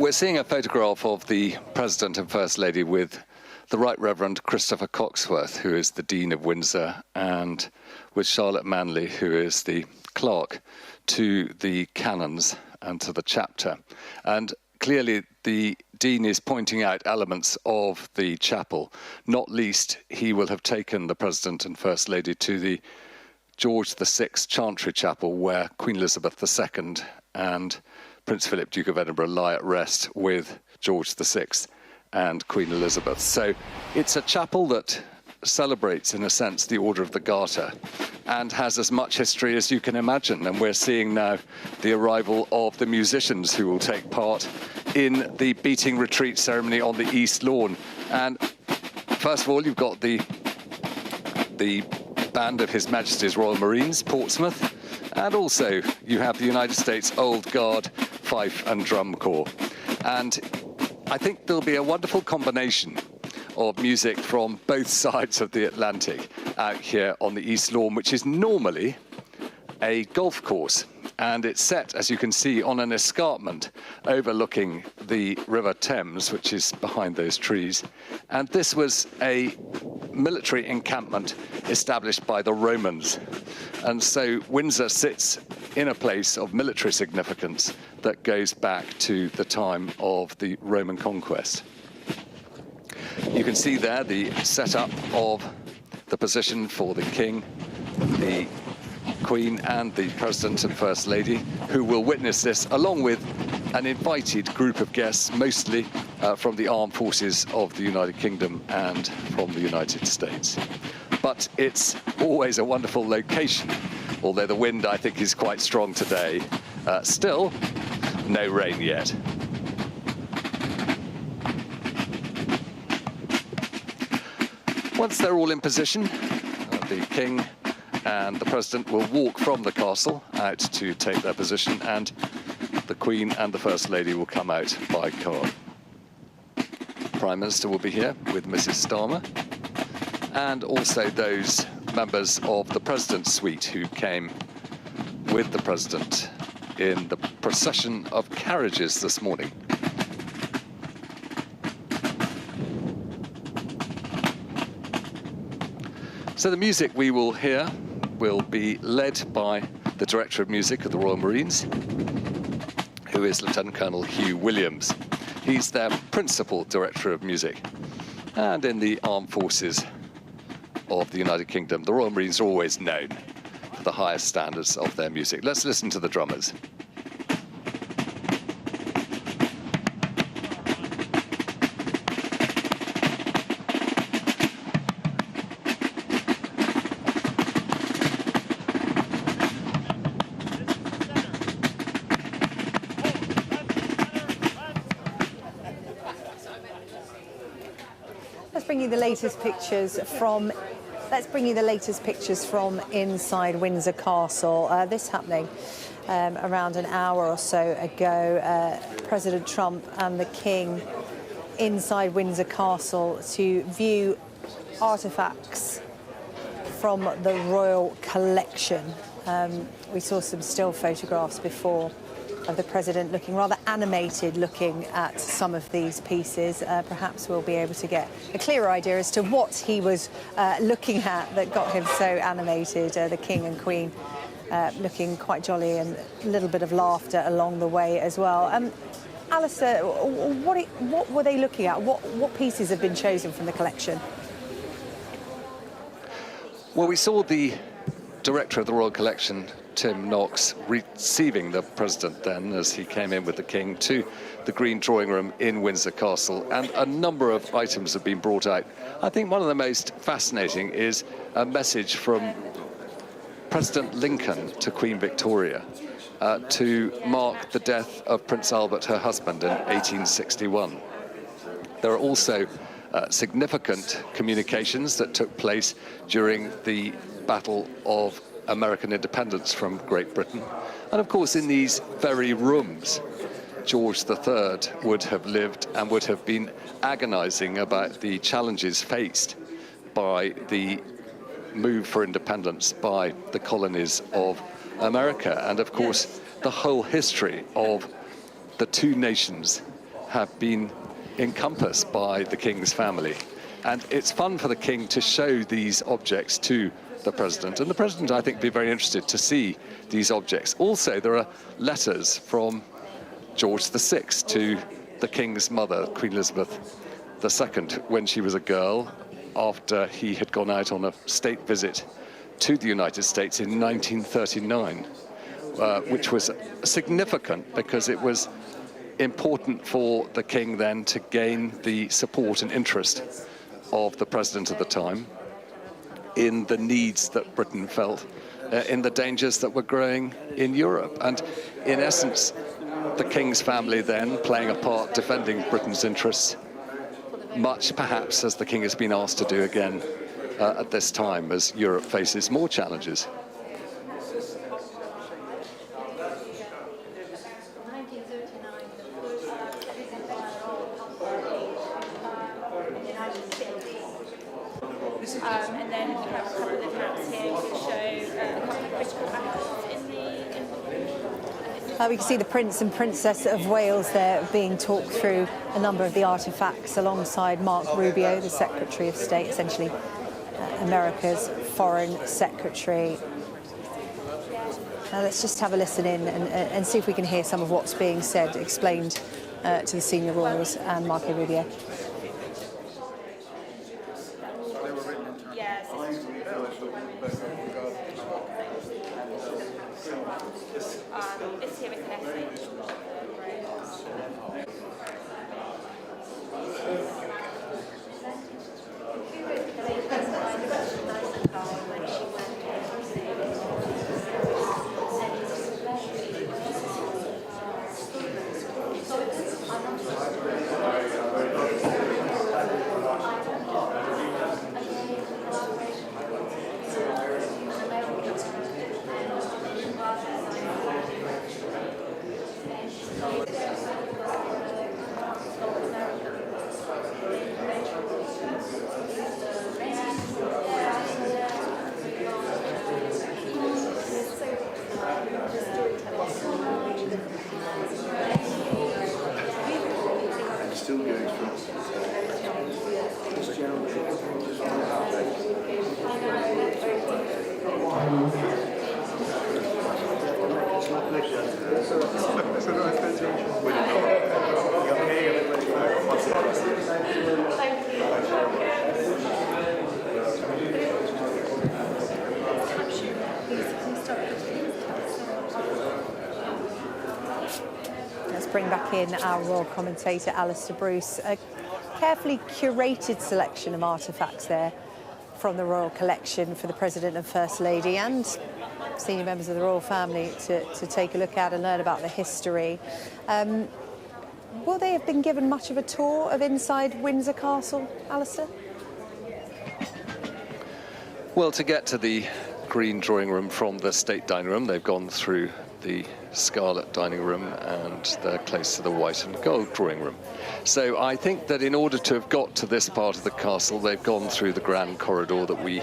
We're seeing a photograph of the President and First Lady with the Right Reverend Christopher Coxworth, who is the Dean of Windsor, and with Charlotte Manley, who is the clerk to the canons and to the chapter. And clearly the Dean is pointing out elements of the chapel. Not least, he will have taken the President and First Lady to the George VI Chantry Chapel, where Queen Elizabeth II and Prince Philip, Duke of Edinburgh, lie at rest with George VI and Queen Elizabeth. So it's a chapel that celebrates, in a sense, the Order of the Garter and has as much history as you can imagine. And we're seeing now the arrival of the musicians who will take part in the beating retreat ceremony on the East Lawn. And first of all, you've got the band of His Majesty's Royal Marines, Portsmouth, and also you have the United States Old Guard Fife and Drum Corps. And I think there'll be a wonderful combination of music from both sides of the Atlantic out here on the East Lawn, which is normally a golf course. And it's set, as you can see, on an escarpment overlooking the River Thames, which is behind those trees. And this was a military encampment established by the Romans. And so Windsor sits in a place of military significance that goes back to the time of the Roman conquest. You can see there the setup of the position for the King, the Queen and the President and First Lady, who will witness this, along with an invited group of guests, mostly from the armed forces of the United Kingdom and from the United States. But it's always a wonderful location, although the wind, I think, is quite strong today. Still, no rain yet. Once they're all in position, the King and the President will walk from the castle out to take their position, and the Queen and the First Lady will come out by car. The Prime Minister will be here with Mrs. Starmer, and also those members of the President's suite who came with the President in the procession of carriages this morning. So the music we will hear will be led by the Director of Music of the Royal Marines, who is Lieutenant Colonel Hugh Williams. He's their principal Director of Music. And in the armed forces of the United Kingdom, the Royal Marines are always known for the highest standards of their music. Let's listen to the drummers. Let's bring you the latest pictures from inside Windsor Castle. This happening around an hour or so ago. President Trump and the King inside Windsor Castle to view artefacts from the royal collection. We saw some still photographs before of the President looking rather animated, looking at some of these pieces. Perhaps we'll be able to get a clearer idea as to what he was looking at that got him so animated. The King and Queen looking quite jolly, and a little bit of laughter along the way as well. Alistair, what were they looking at? What pieces have been chosen from the collection? Well, we saw the Director of the Royal Collection, Tim Knox, receiving the President then as he came in with the King to the Green Drawing Room in Windsor Castle, and a number of items have been brought out. I think one of the most fascinating is a message from President Lincoln to Queen Victoria to mark the death of Prince Albert, her husband, in 1861. There are also significant communications that took place during the Battle of American independence from Great Britain. And of course, in these very rooms, George III would have lived and would have been agonizing about the challenges faced by the move for independence by the colonies of America. And of course, the whole history of the two nations have been encompassed by the King's family. And it's fun for the King to show these objects to the President. And the President, I think, would be very interested to see these objects. Also, there are letters from George VI to the King's mother, Queen Elizabeth II, when she was a girl, after he had gone out on a state visit to the United States in 1939, which was significant because it was important for the King then to gain the support and interest of the President at the time in the needs that Britain felt, in the dangers that were growing in Europe. And in essence, the King's family then playing a part defending Britain's interests, much perhaps as the King has been asked to do again at this time as Europe faces more challenges. And then we have a couple of maps here which show a couple of critical battles in the... We can see the Prince and Princess of Wales there being talked through a number of the artefacts alongside Mark Rubio, the Secretary of State, essentially America's Foreign Secretary. Now let's just have a listen in and see if we can hear some of what's being said, explained to the senior royals and Marco Rubio. This here is an essay. Let's bring back in our royal commentator, Alistair Bruce. A carefully curated selection of artefacts there from the royal collection for the President and First Lady and senior members of the royal family to take a look at and learn about the history. Will they have been given much of a tour of inside Windsor Castle, Alistair? Well, to get to the green drawing room from the state dining room, they've gone through the scarlet dining room and they're close to the white and gold drawing room. So I think that in order to have got to this part of the castle, they've gone through the grand corridor that we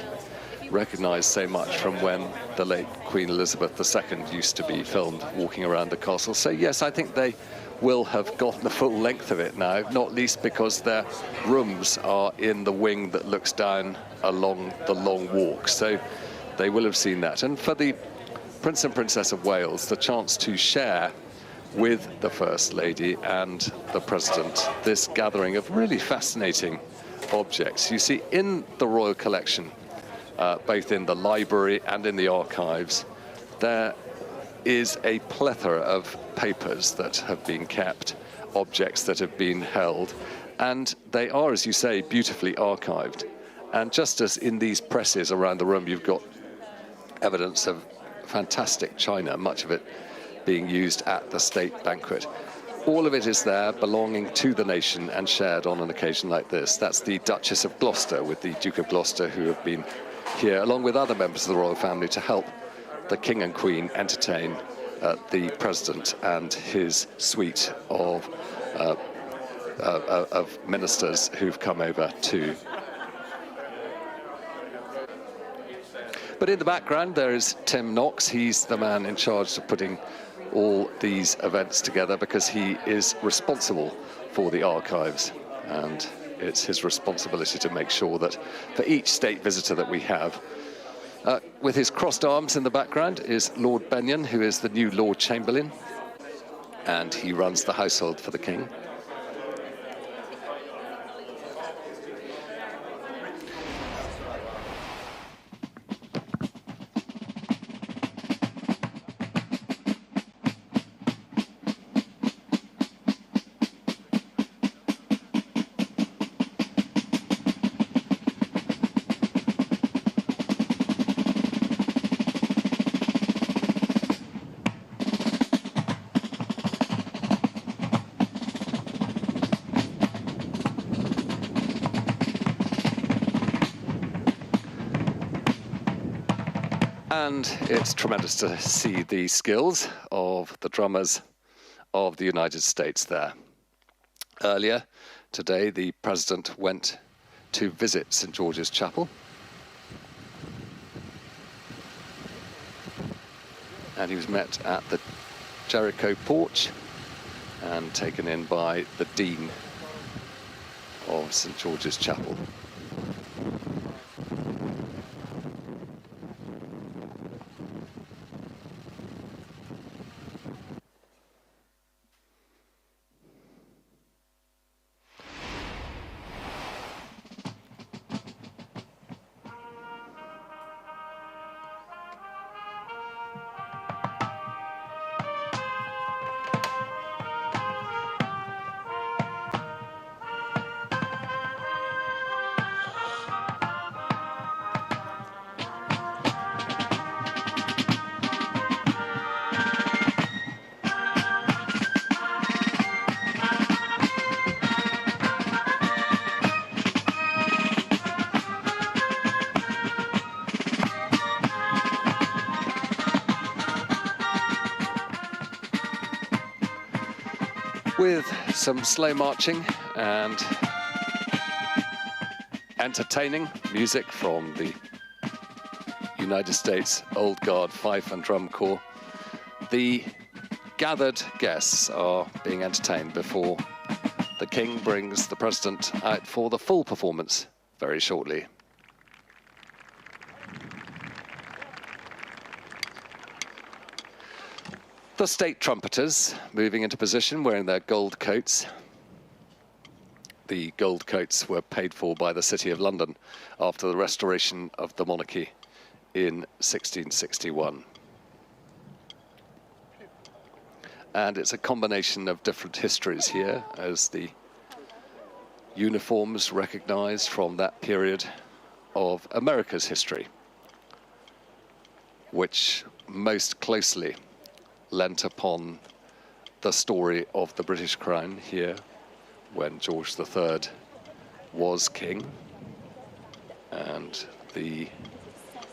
recognise so much from when the late Queen Elizabeth II used to be filmed walking around the castle. So yes, I think they will have gotten the full length of it now, not least because their rooms are in the wing that looks down along the long walk. So they will have seen that. And for the Prince and Princess of Wales, the chance to share with the First Lady and the President this gathering of really fascinating objects. You see, in the royal collection, both in the library and in the archives, there is a plethora of papers that have been kept, objects that have been held, and they are, as you say, beautifully archived. And just as in these presses around the room, you've got evidence of fantastic china, much of it being used at the state banquet. All of it is there, belonging to the nation and shared on an occasion like this. That's the Duchess of Gloucester with the Duke of Gloucester, who have been here, along with other members of the royal family, to help the King and Queen entertain the President and his suite of ministers who've come over too. But in the background, there is Tim Knox. He's the man in charge of putting all these events together because he is responsible for the archives, and it's his responsibility to make sure that for each state visitor that we have, with his crossed arms in the background is Lord Benyon, who is the new Lord Chamberlain, and he runs the household for the King. And it's tremendous to see the skills of the drummers of the United States there. Earlier today, the President went to visit St. George's Chapel. And he was met at the Jericho porch and taken in by the Dean of St. George's Chapel. With some slow marching and entertaining music from the United States Old Guard Fife and Drum Corps, the gathered guests are being entertained before the King brings the President out for the full performance very shortly. The state trumpeters moving into position wearing their gold coats. The gold coats were paid for by the City of London after the restoration of the monarchy in 1661. And it's a combination of different histories here, as the uniforms recognized from that period of America's history, which most closely lent upon the story of the British Crown here when George III was king and the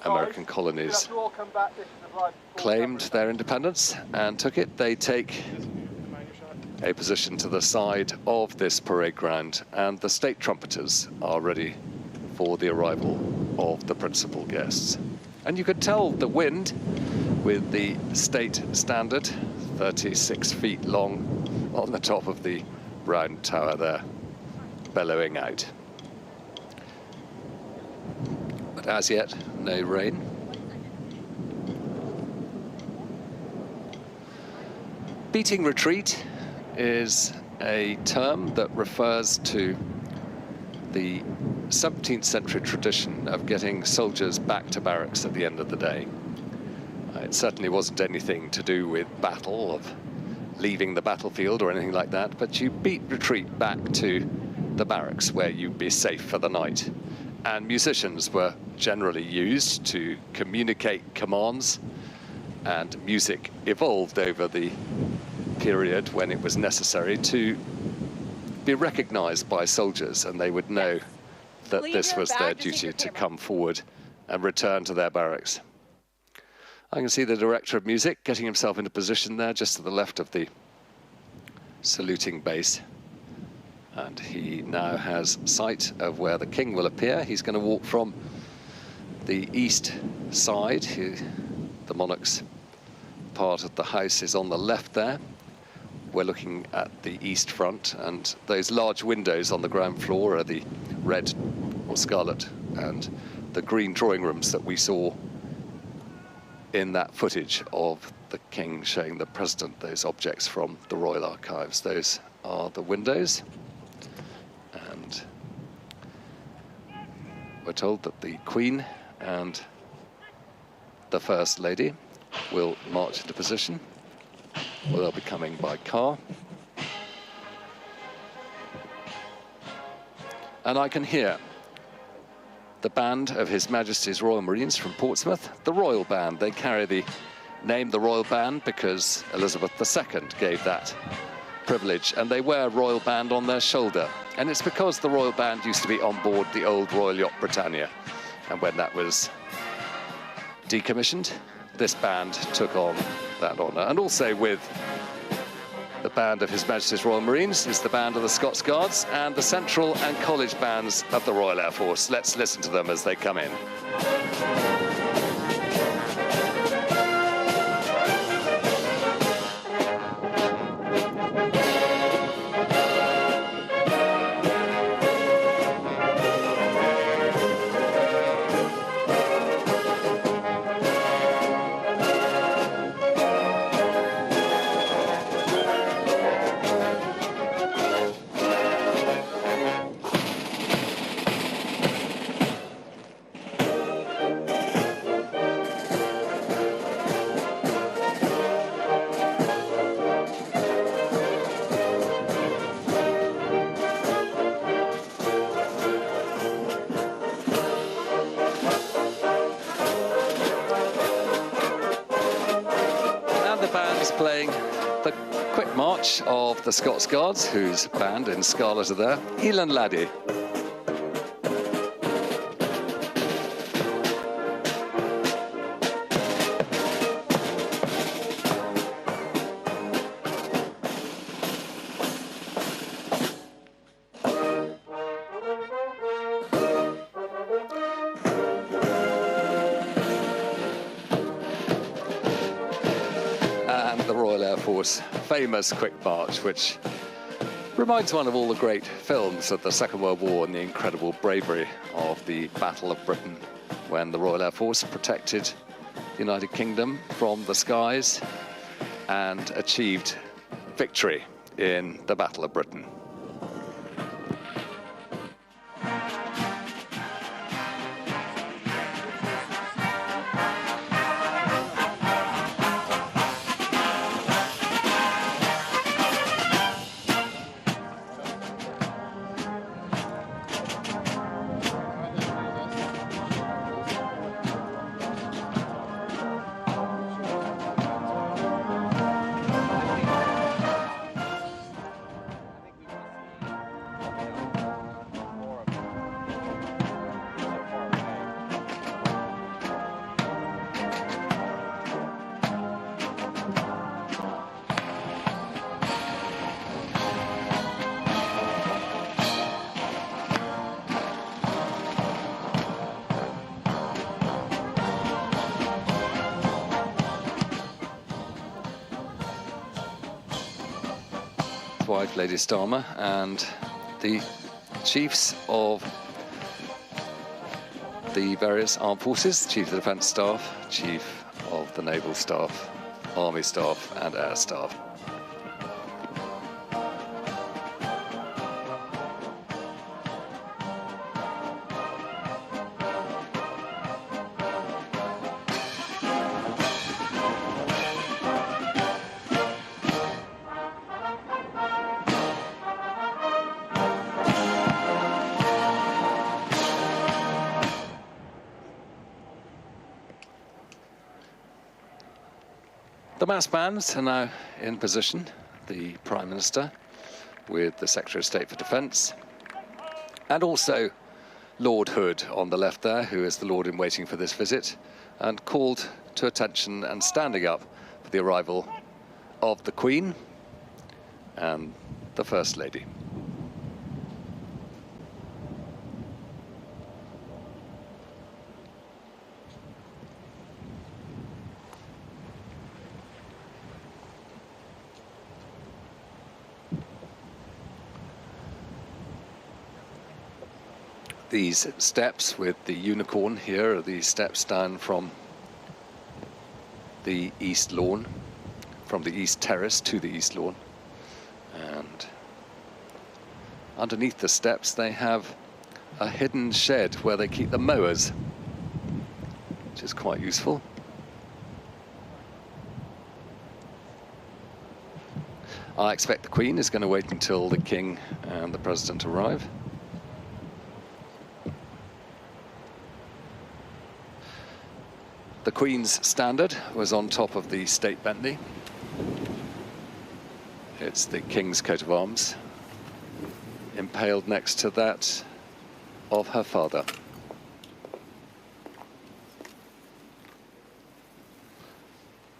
American colonies claimed their independence and took it. They take a position to the side of this parade ground, and the state trumpeters are ready for the arrival of the principal guests. And you could tell the wind with the state standard, 36 feet long, on the top of the round tower there, bellowing out. But as yet, no rain. Beating retreat is a term that refers to the 17th century tradition of getting soldiers back to barracks at the end of the day. It certainly wasn't anything to do with battle, of leaving the battlefield or anything like that, but you beat retreat back to the barracks where you'd be safe for the night. And musicians were generally used to communicate commands, and music evolved over the period when it was necessary to be recognized by soldiers, and they would know that this was their duty to come forward and return to their barracks. I can see the director of music getting himself into position there just to the left of the saluting base. And he now has sight of where the King will appear. He's going to walk from the east side. The monarch's part of the house is on the left there. We're looking at the east front, and those large windows on the ground floor are the red or scarlet and the green drawing rooms that we saw in that footage of the King showing the President those objects from the Royal Archives. Those are the windows, and we're told that the Queen and the First Lady will march into position. Well, they'll be coming by car. And I can hear the band of His Majesty's Royal Marines from Portsmouth, the Royal Band. They carry the name the Royal Band because Elizabeth II gave that privilege, and they wear Royal Band on their shoulder. And it's because the Royal Band used to be on board the old Royal Yacht Britannia. And when that was decommissioned, this band took on that honour. And also with the band of His Majesty's Royal Marines is the band of the Scots Guards and the Central and College bands of the Royal Air Force. Let's listen to them as they come in. Playing the quick march of the Scots Guards, whose band in scarlet are there, Elan Laddie. Famous quick march, which reminds one of all the great films of the Second World War and the incredible bravery of the Battle of Britain, when the Royal Air Force protected the United Kingdom from the skies and achieved victory in the Battle of Britain. Wife, Lady Starmer, and the chiefs of the various armed forces, Chief of the Defence Staff, Chief of the Naval Staff, Army Staff and Air Staff. The mass bands are now in position. The Prime Minister with the Secretary of State for Defence, and also Lord Hood on the left there, who is the Lord in waiting for this visit, and called to attention and standing up for the arrival of the Queen and the First Lady. These steps with the unicorn here are the steps down from the east lawn, from the east terrace to the east lawn. And underneath the steps they have a hidden shed where they keep the mowers, which is quite useful. I expect the Queen is going to wait until the King and the President arrive. The Queen's standard was on top of the State Bentley. It's the King's coat of arms, impaled next to that of her father.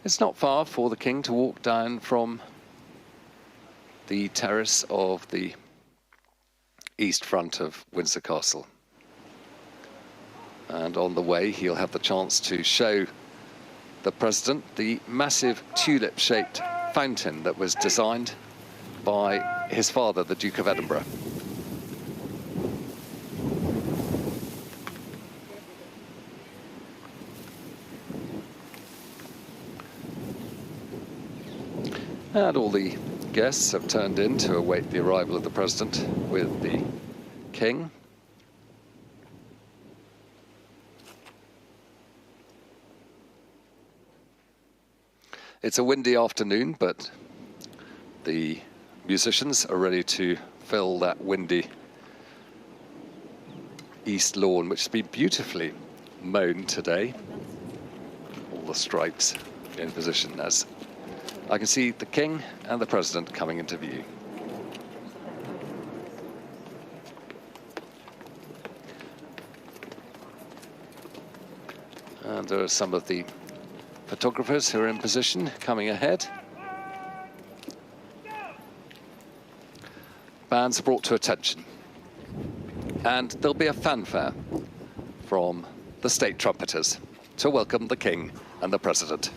It's not far for the King to walk down from the terrace of the east front of Windsor Castle. And on the way, he'll have the chance to show the President the massive tulip-shaped fountain that was designed by his father, the Duke of Edinburgh. And all the guests have turned in to await the arrival of the President with the King. It's a windy afternoon, but the musicians are ready to fill that windy east lawn, which has been beautifully mown today. All the stripes in position as I can see the King and the President coming into view. And there are some of the photographers who are in position coming ahead. Bands are brought to attention. And there'll be a fanfare from the state trumpeters to welcome the King and the President.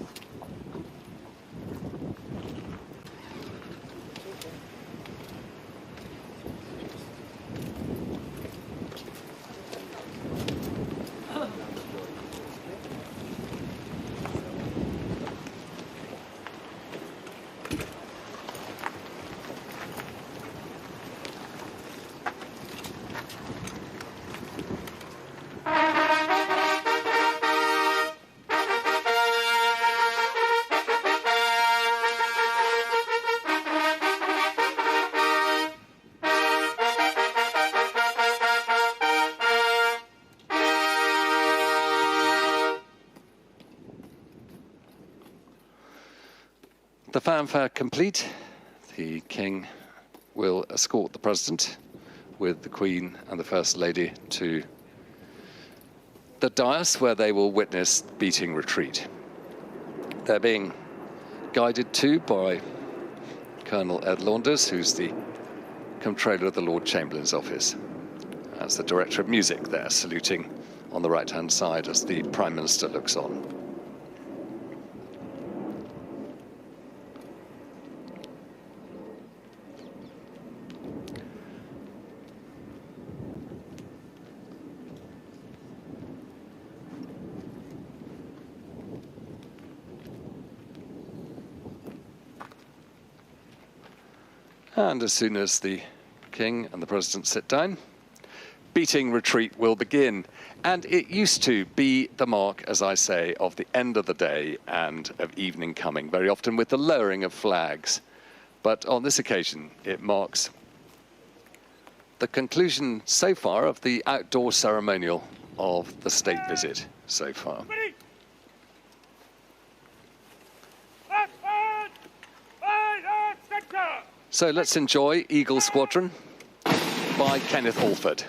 The fanfare complete, the King will escort the President with the Queen and the First Lady to the dais where they will witness beating retreat. They're being guided to by Colonel Ed Launders, who's the Comptroller of the Lord Chamberlain's office. That's the Director of Music there, saluting on the right-hand side as the Prime Minister looks on. And as soon as the King and the President sit down, beating retreat will begin. And it used to be the mark, as I say, of the end of the day and of evening coming, very often with the lowering of flags. But on this occasion, it marks the conclusion so far of the outdoor ceremonial of the state visit so far. So let's enjoy Eagle Squadron by Kenneth Alford.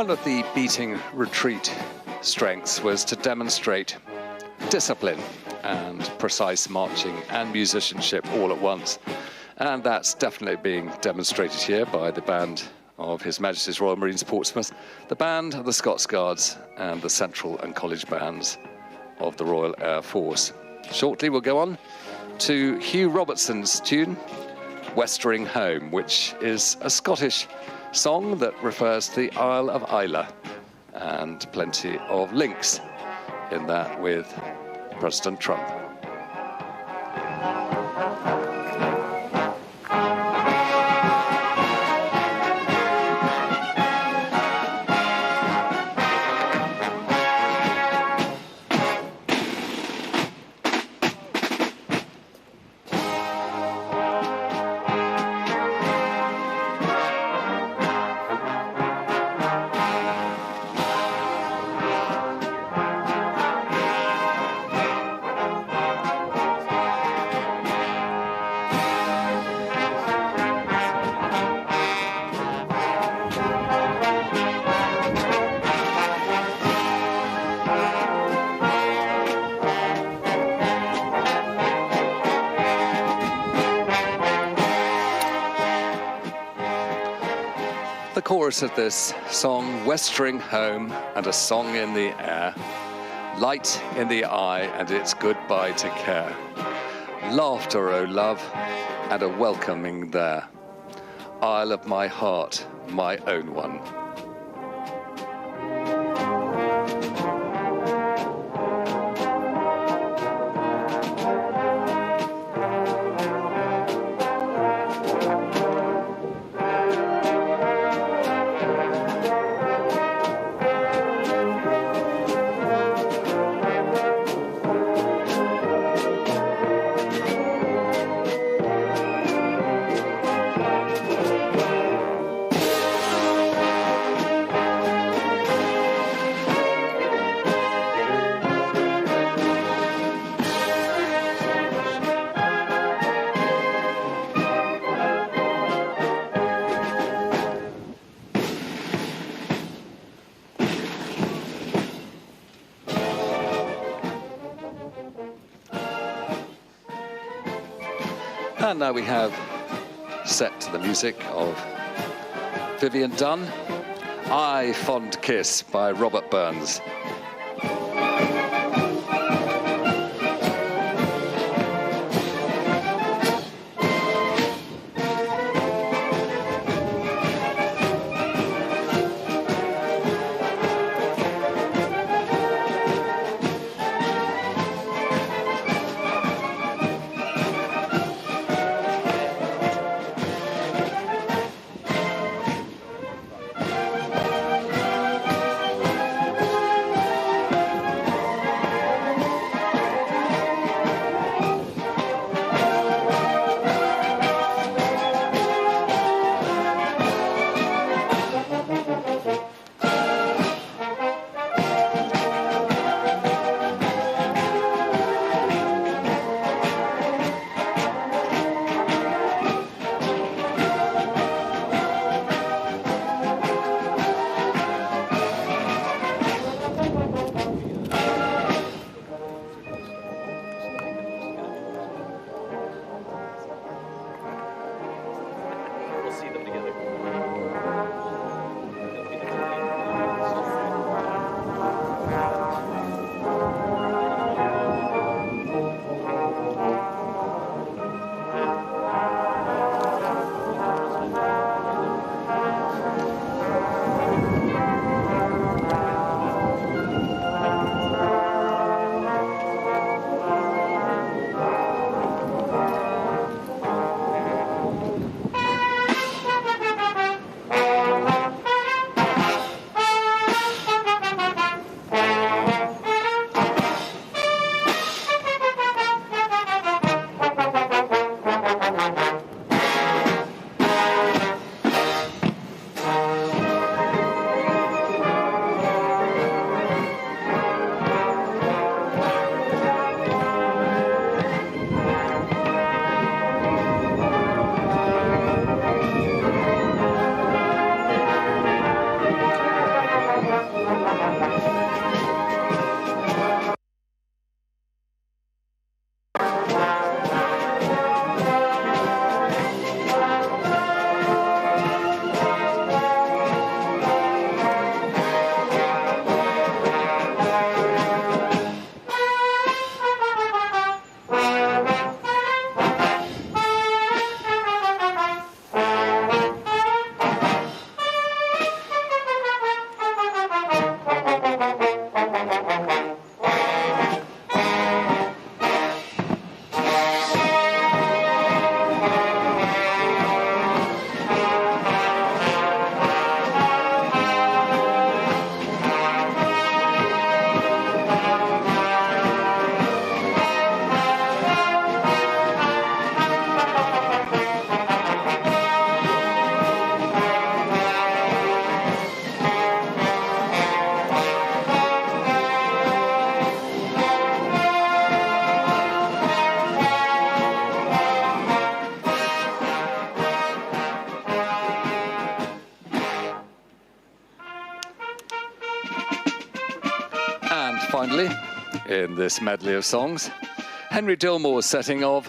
One of the beating retreat strengths was to demonstrate discipline and precise marching and musicianship all at once. And that's definitely being demonstrated here by the band of His Majesty's Royal Marines Portsmouth, the band of the Scots Guards and the Central and College bands of the Royal Air Force. Shortly we'll go on to Hugh Robertson's tune, Westering Home, which is a Scottish song that refers to the Isle of Islay, and plenty of links in that with President Trump. The chorus of this song, Westering Home and a song in the air, light in the eye and it's goodbye to care, laughter, oh love, and a welcoming there, Isle of my heart, my own one. And now we have, set to the music of Vivian Dunn, I Fond Kiss by Robert Burns. finally, in this medley of songs, Henry Dillmore's setting of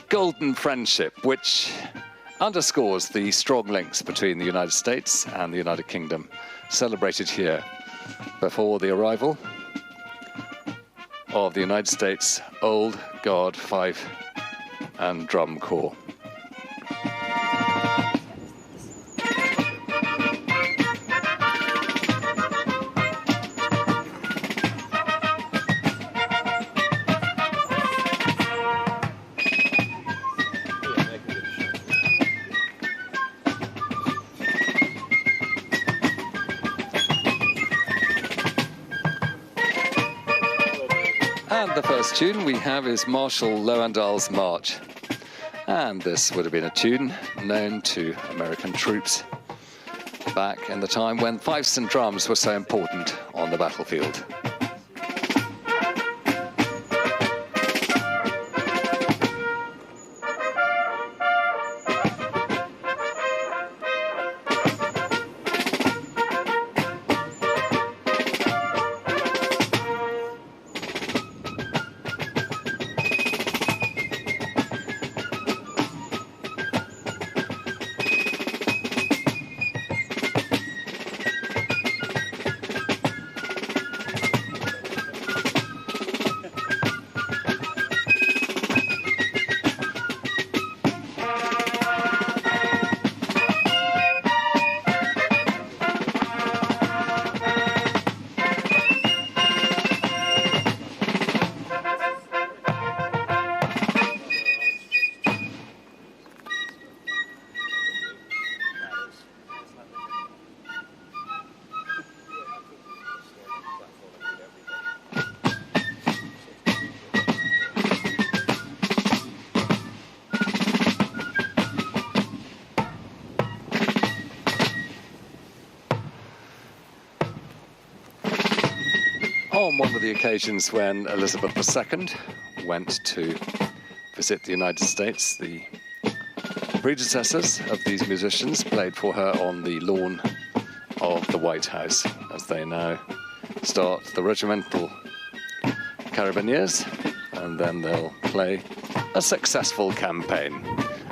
Golden Friendship, which underscores the strong links between the United States and the United Kingdom, celebrated here before the arrival of the United States Old Guard Fife and Drum Corps. And the first tune we have is Marshal Lowendahl's March. And this would have been a tune known to American troops back in the time when fifes and drums were so important on the battlefield. On one of the occasions when Elizabeth II went to visit the United States, the predecessors of these musicians played for her on the lawn of the White House, as they now start the regimental Carabiniers, and then they'll play a successful campaign.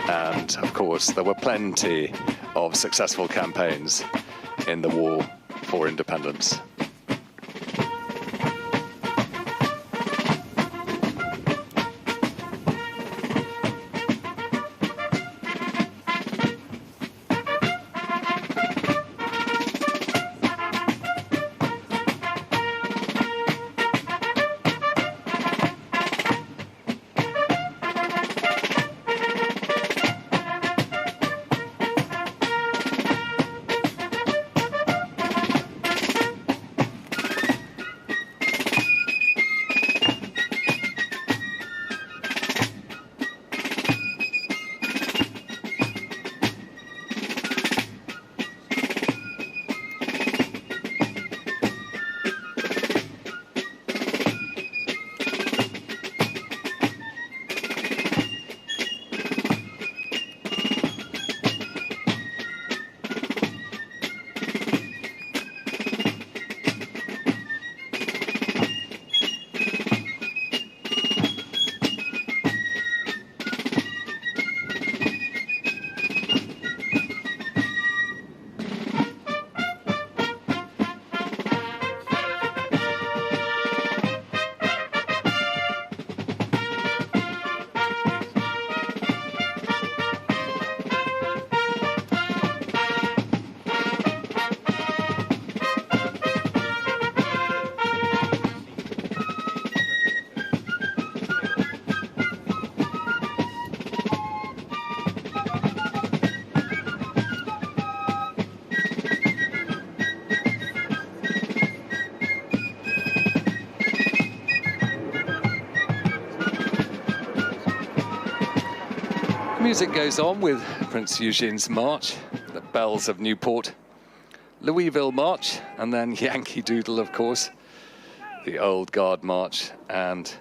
And of course, there were plenty of successful campaigns in the war for independence. Music goes on with Prince Eugene's March, the Bells of Newport, Louisville March, and then Yankee Doodle, of course, the Old Guard March, and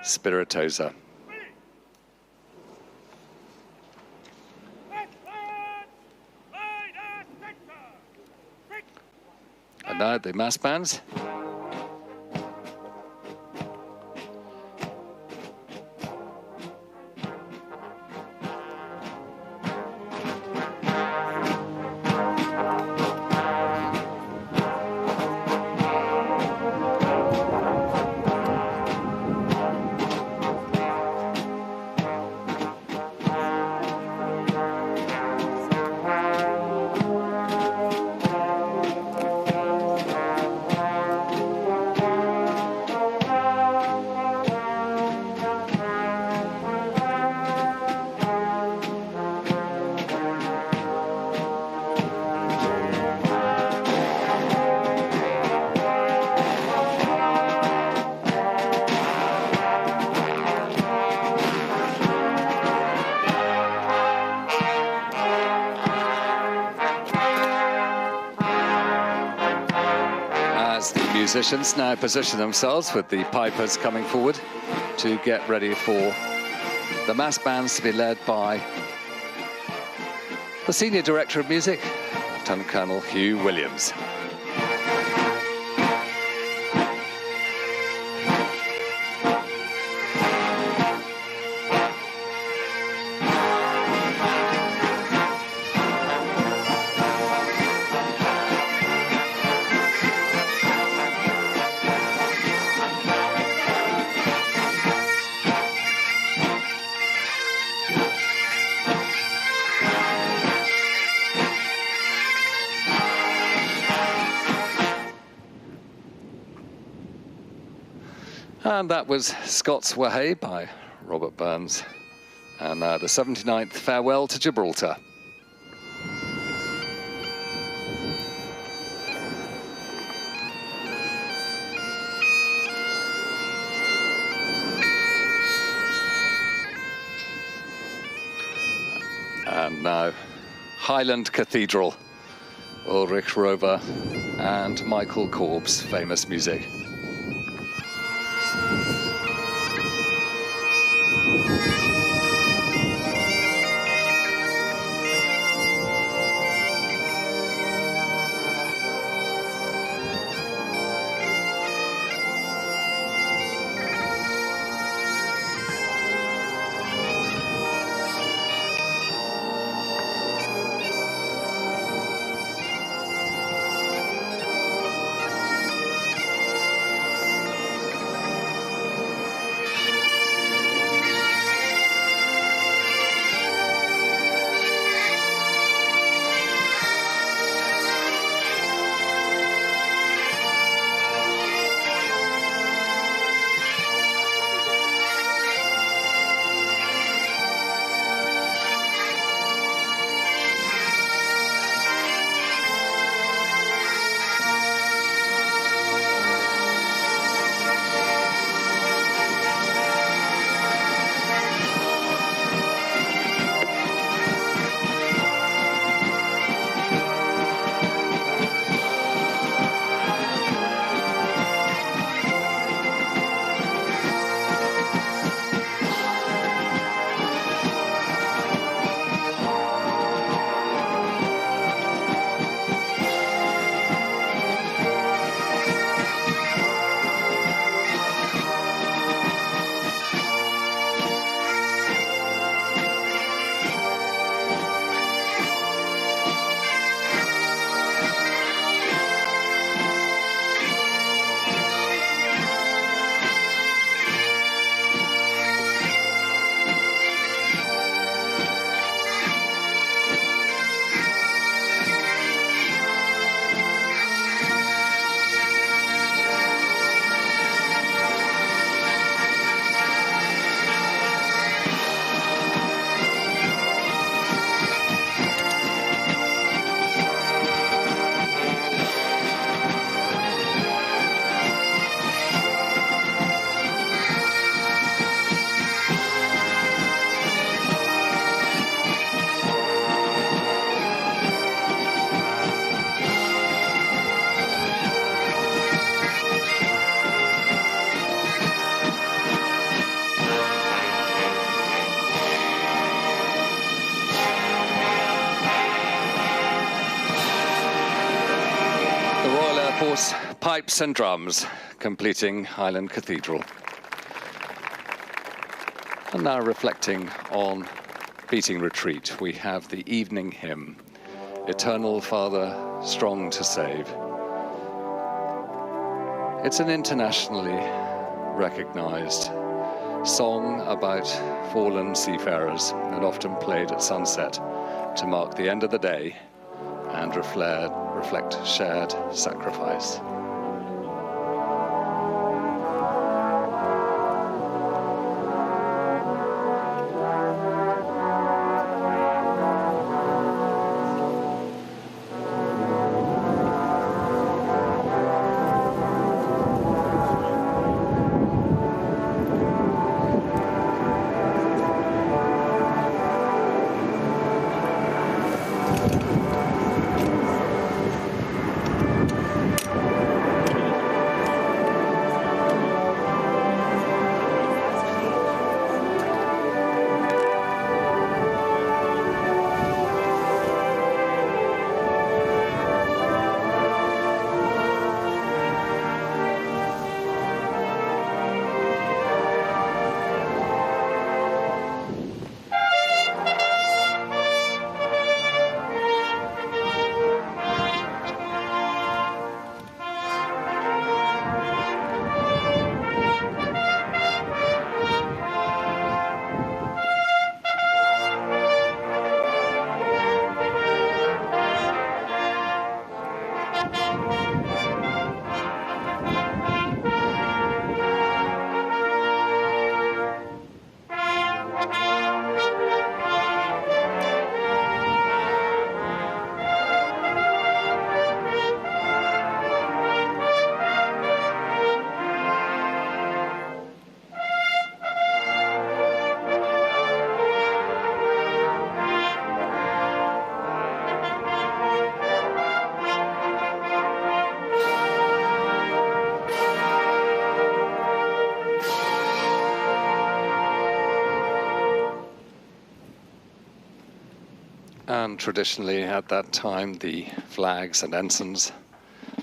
Spiritosa. And now the mass bands. musicians now position themselves with the pipers coming forward to get ready for the mass bands to be led by the Senior Director of Music, Lieutenant Colonel Hugh Williams. And that was Scots Wahey by Robert Burns. And the 79th Farewell to Gibraltar. And now Highland Cathedral, Ulrich Rover and Michael Korb's famous music. Pipes and drums completing Highland Cathedral. And now reflecting on Beating Retreat, we have the evening hymn, Eternal Father, Strong to Save. It's an internationally recognized song about fallen seafarers and often played at sunset to mark the end of the day and reflect shared sacrifice. And traditionally at that time, the flags and ensigns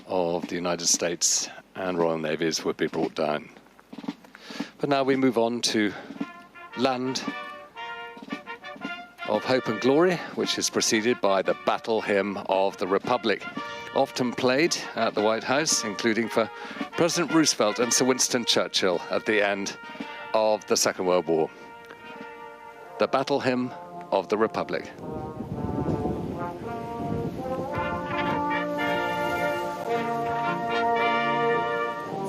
of the United States and Royal Navies would be brought down. But now we move on to Land of Hope and Glory, which is preceded by the Battle Hymn of the Republic, often played at the White House, including for President Roosevelt and Sir Winston Churchill at the end of the Second World War. The Battle Hymn of the Republic.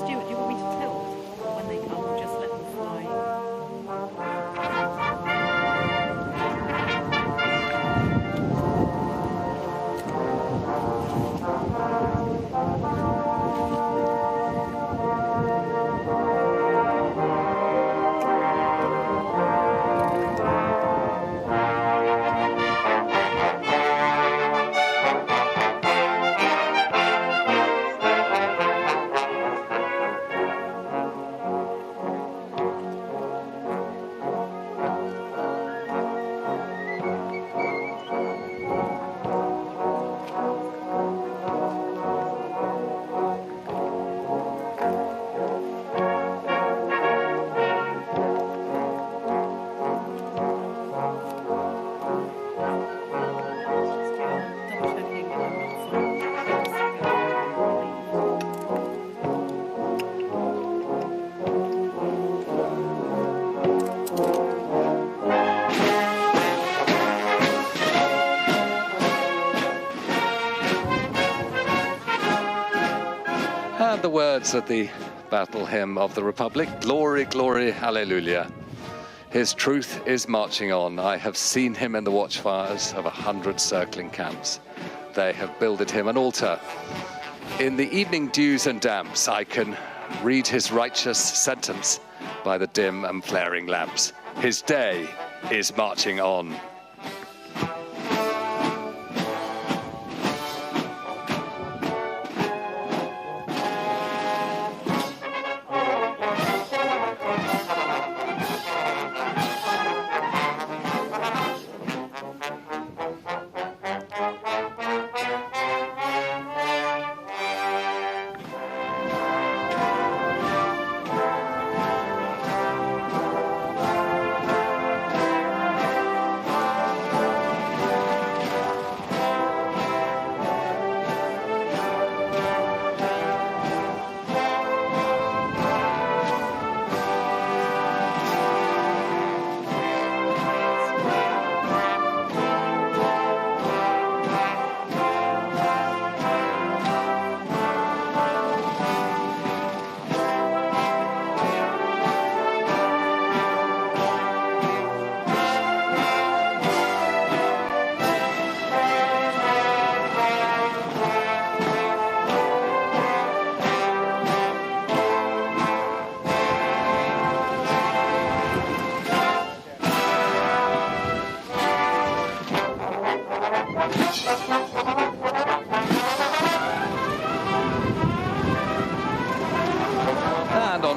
Stuart, do you want me to tilt when they come, or just let them fly? The words of the Battle Hymn of the Republic, glory, glory, hallelujah. His truth is marching on. I have seen him in the watchfires of 100 circling camps. They have builded him an altar. In the evening dews and damps, I can read his righteous sentence by the dim and flaring lamps. His day is marching on.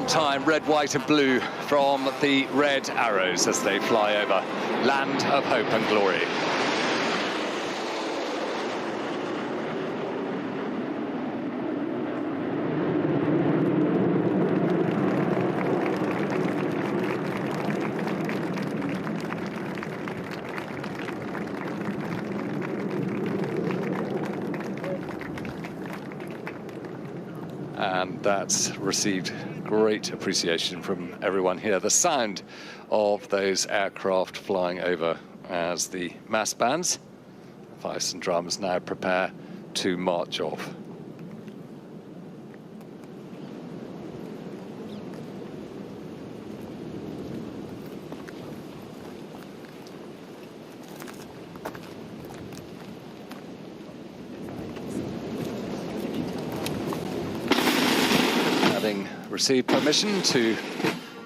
Time, red, white and blue from the red arrows as they fly over Land of Hope and Glory. And that's received great appreciation from everyone here. The sound of those aircraft flying over as the mass bands, fifes and drums now prepare to march off. Having received permission to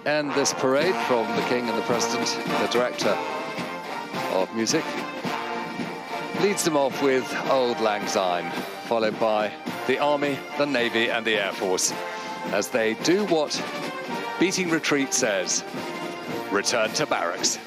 end this parade from the King and the President, the Director of Music leads them off with Auld Lang Syne, followed by the Army, the Navy and the Air Force, as they do what beating retreat says, return to barracks.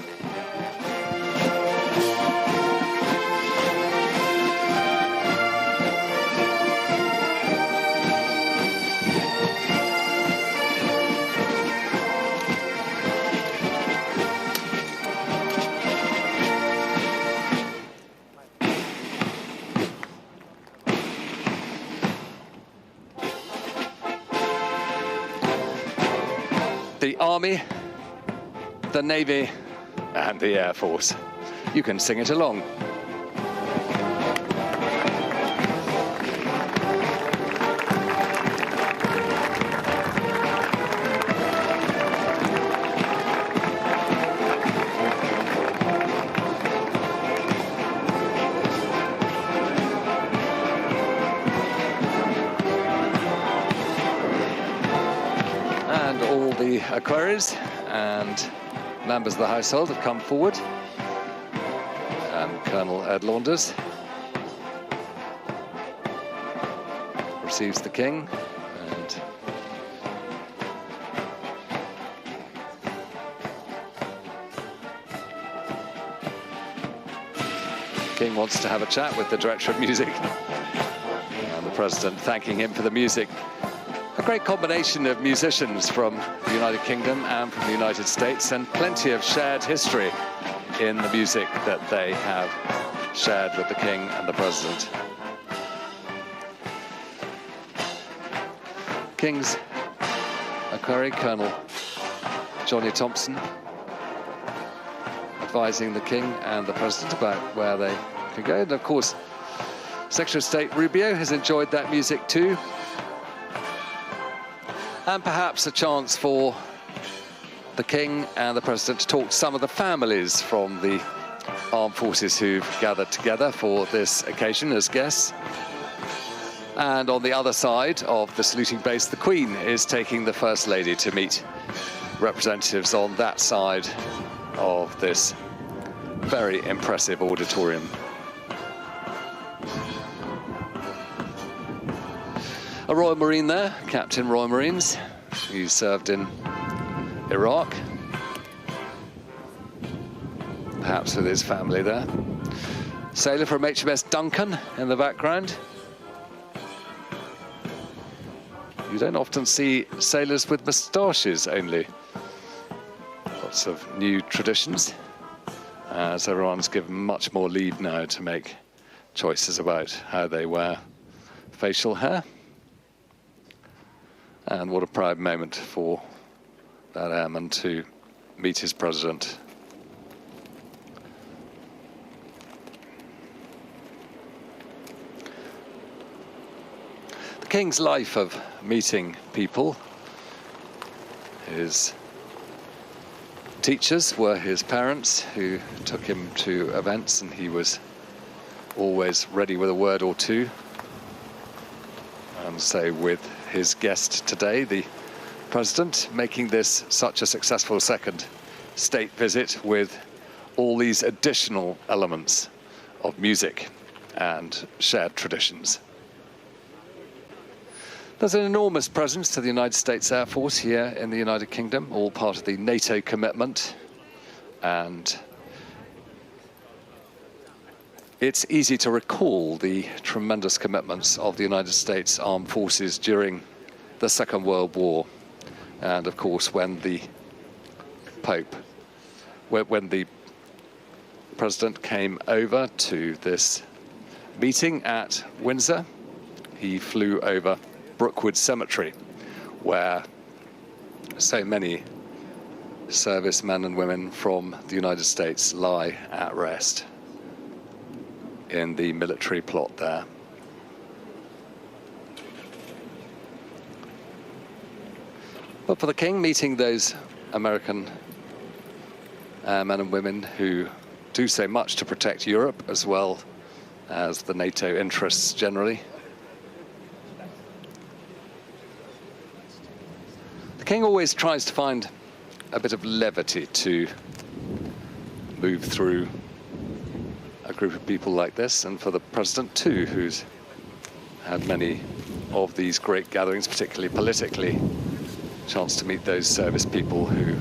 the Army, the Navy, and the Air Force. You can sing it along. And all the equerries and members of the household have come forward. And Colonel Ed Launders receives the King, and the King wants to have a chat with the Director of Music, and the President thanking him for the music. A great combination of musicians from the United Kingdom and from the United States, and plenty of shared history in the music that they have shared with the King and the President. King's equerry, Colonel Johnny Thompson, advising the King and the President about where they can go. And of course, Secretary of State Rubio has enjoyed that music too. And perhaps a chance for the King and the President to talk to some of the families from the armed forces who've gathered together for this occasion as guests. And on the other side of the saluting base, the Queen is taking the First Lady to meet representatives on that side of this very impressive auditorium. A Royal Marine there, Captain Royal Marines, who served in Iraq, perhaps with his family there. Sailor from HMS Duncan in the background. You don't often see sailors with moustaches only. Lots of new traditions, as everyone's given much more leave now to make choices about how they wear facial hair. And what a proud moment for that airman to meet his president. The King's life of meeting people. His teachers were his parents, who took him to events, and he was always ready with a word or two. And so with his guest today, the President, making this such a successful second state visit with all these additional elements of music and shared traditions. There's an enormous presence to the United States Air Force here in the United Kingdom, all part of the NATO commitment, and it's easy to recall the tremendous commitments of the United States Armed Forces during the Second World War. And of course, when the Pope, when the President came over to this meeting at Windsor, he flew over Brookwood Cemetery, where so many servicemen and women from the United States lie at rest in the military plot there. But for the King, meeting those American men and women who do so much to protect Europe as well as the NATO interests generally. The King always tries to find a bit of levity to move through a group of people like this, and for the President too, who's had many of these great gatherings, particularly politically, chance to meet those service people who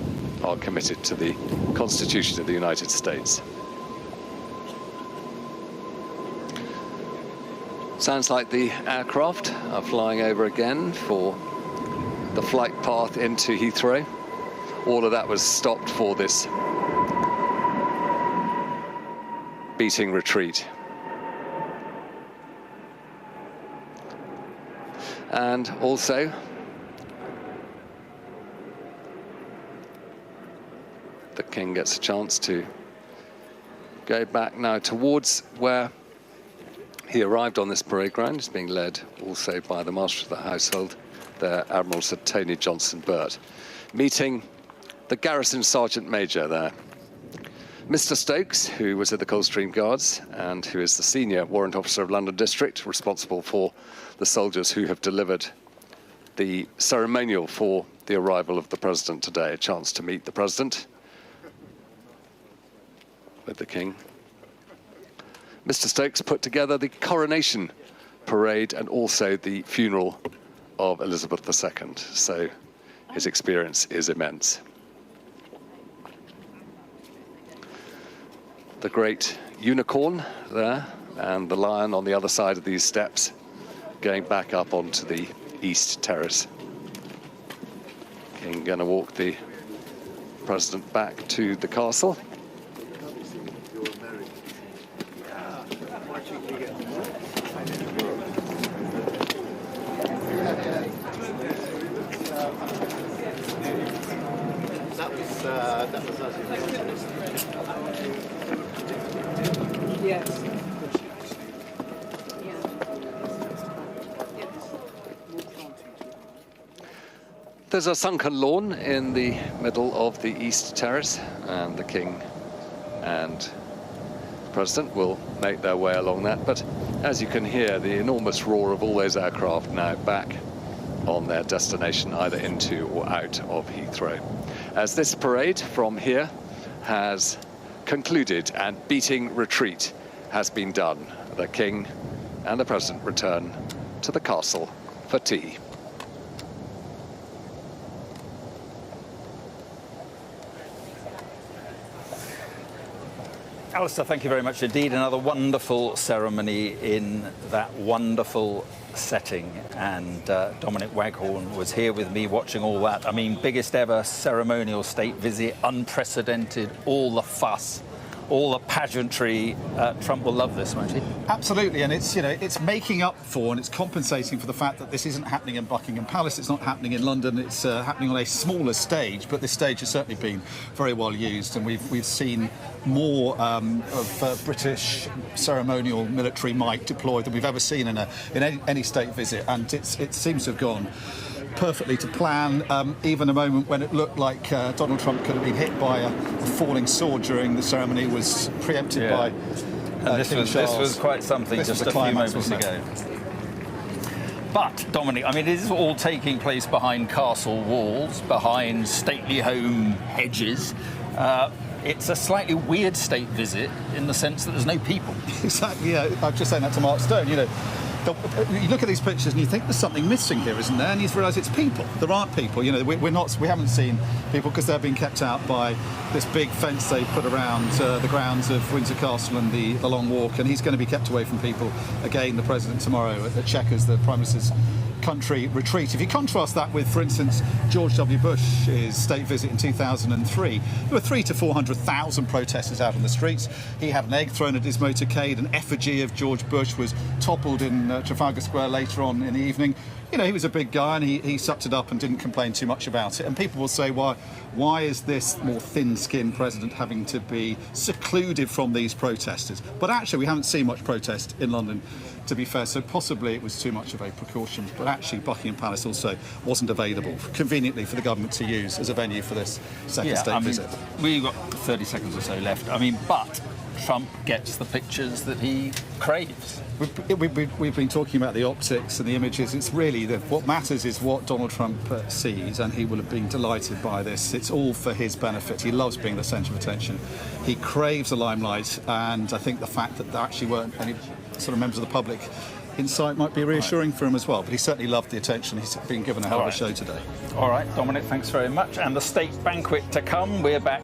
are committed to the Constitution of the United States. Sounds like the aircraft are flying over again for the flight path into Heathrow. All of that was stopped for this beating retreat. And also, the King gets a chance to go back now towards where he arrived on this parade ground. He's being led also by the Master of the Household, there, Admiral Sir Tony Johnson-Burt, meeting the Garrison Sergeant Major there. Mr. Stokes, who was at the Coldstream Guards and who is the senior warrant officer of London District, responsible for the soldiers who have delivered the ceremonial for the arrival of the President today. A chance to meet the President with the King. Mr. Stokes put together the coronation parade and also the funeral of Elizabeth II, so his experience is immense. The great unicorn there and the lion on the other side of these steps going back up onto the East Terrace. King going to walk the President back to the castle. Yes. There's a sunken lawn in the middle of the East Terrace, and the King and the President will make their way along that. But as you can hear, the enormous roar of all those aircraft now back on their destination, either into or out of Heathrow. As this parade from here has concluded and beating retreat has been done, the King and the President return to the castle for tea. Alistair, thank you very much indeed. Another wonderful ceremony in that wonderful setting. And Dominic Waghorn was here with me watching all that. I mean, biggest ever ceremonial state visit, unprecedented, all the fuss, all the pageantry. Trump will love this, won't he? Absolutely, and it's, you know, it's making up for and it's compensating for the fact that this isn't happening in Buckingham Palace, it's not happening in London, it's happening on a smaller stage, but this stage has certainly been very well used, and we've seen more of British ceremonial military might deployed than we've ever seen in any state visit, and it seems to have gone perfectly to plan. Even a moment when it looked like Donald Trump could have been hit by a falling sword during the ceremony was preempted by this was quite something this just was a few climax, moments wasn't ago. But, Dominic, I mean, it is all taking place behind castle walls, behind stately home hedges. It's a slightly weird state visit in the sense that there's no people. Exactly, yeah. I was just saying that to Mark Stone, you know. You look at these pictures and you think there's something missing here, isn't there? And you realise it's people. There aren't people. You know, we haven't seen people because they're being kept out by this big fence they put around the grounds of Windsor Castle and the Long Walk. And he's going to be kept away from people again, the President, tomorrow at Chequers, the Prime Minister's country retreat. If you contrast that with, for instance, George W. Bush's state visit in 2003, there were 300,000 to 400,000 protesters out on the streets. He had an egg thrown at his motorcade. An effigy of George Bush was toppled in Trafalgar Square later on in the evening. You know, he was a big guy and he sucked it up and didn't complain too much about it. And people will say, why is this more thin-skinned president having to be secluded from these protesters? But actually, we haven't seen much protest in London, to be fair, so possibly it was too much of a precaution. But actually, Buckingham Palace also wasn't available conveniently for the government to use as a venue for this second state visit. We've got 30 seconds or so left. I mean, but Trump gets the pictures that he craves. We've been talking about the optics and the images. It's really what matters is what Donald Trump sees, and he will have been delighted by this. It's all for his benefit. He loves being the centre of attention. He craves the limelight, and I think the fact that there actually weren't any sort of members of the public in sight might be reassuring for him as well. But he certainly loved the attention. He's been given a hell of a show today. All right, Dominic, thanks very much. And the state banquet to come. We're back.